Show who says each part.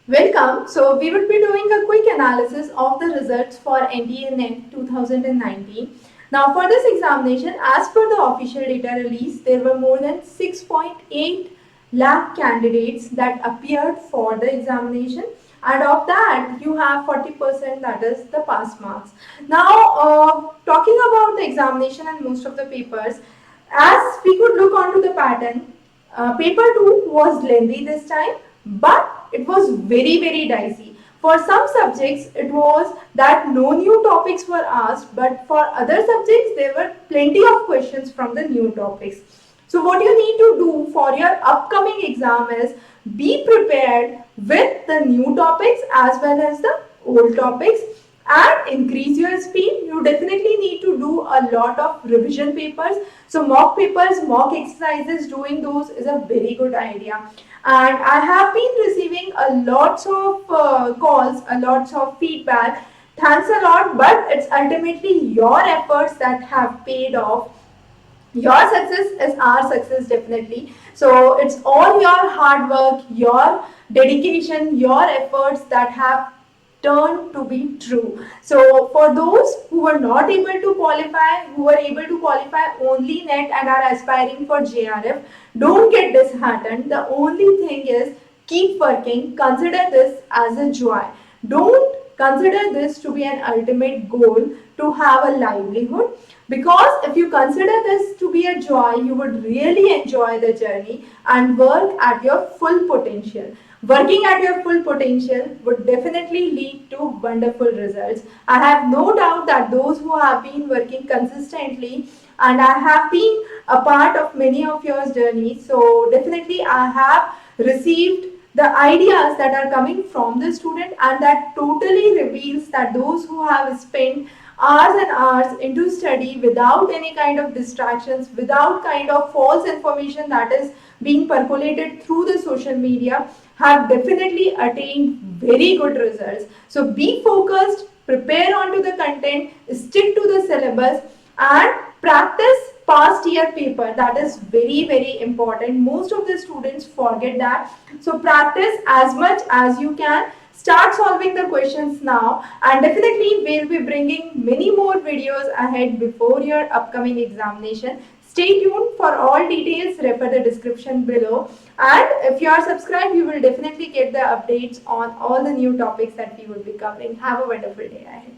Speaker 1: Welcome. So we will be doing a quick analysis of the results for NTA NET 2019. Now for this examination, as per the official data release, there were more than 6.8 lakh candidates that appeared for the examination, and of that you have 40%, that is the pass marks. Now talking about the examination and most of the papers, as we could look onto the pattern, paper 2 was lengthy this time, but it was very dicey. For some subjects, it was that no new topics were asked, but for other subjects, there were plenty of questions from the new topics. So what you need to do for your upcoming exam is be prepared with the new topics as well as the old topics, and increase your speed. You definitely need to do a lot of revision papers. So mock papers, mock exercises, doing those is a very good idea. And I have been receiving a lots of calls, a lots of feedback. Thanks a lot, but it's ultimately your efforts that have paid off. Your success is our success, definitely. So it's all your hard work, your dedication, your efforts that have turned to be true. So for those who were not able to qualify, who were able to qualify only NET and are aspiring for JRF, don't get disheartened. The only thing is keep working. Consider this as a joy. Don't consider this to be an ultimate goal to have a livelihood, because if you consider this to be a joy, you would really enjoy the journey and work at your full potential. Working at your full potential would definitely lead to wonderful results. I have no doubt that those who have been working consistently, and I have been a part of many of your journeys, so definitely I have received the ideas that are coming from the student, and that totally reveals that those who have spent hours and hours into study without any kind of distractions, without kind of false information that is being percolated through the social media, have definitely attained very good results. So be focused, prepare onto the content, stick to the syllabus, and practice past year paper. That is very important. Most of the students forget that. So practice as much as you can. Start solving the questions now, and definitely we'll be bringing many more videos ahead before your upcoming examination. Stay tuned. For all details, refer the description below, and if you are subscribed, you will definitely get the updates on all the new topics that we will be covering. Have a wonderful day ahead.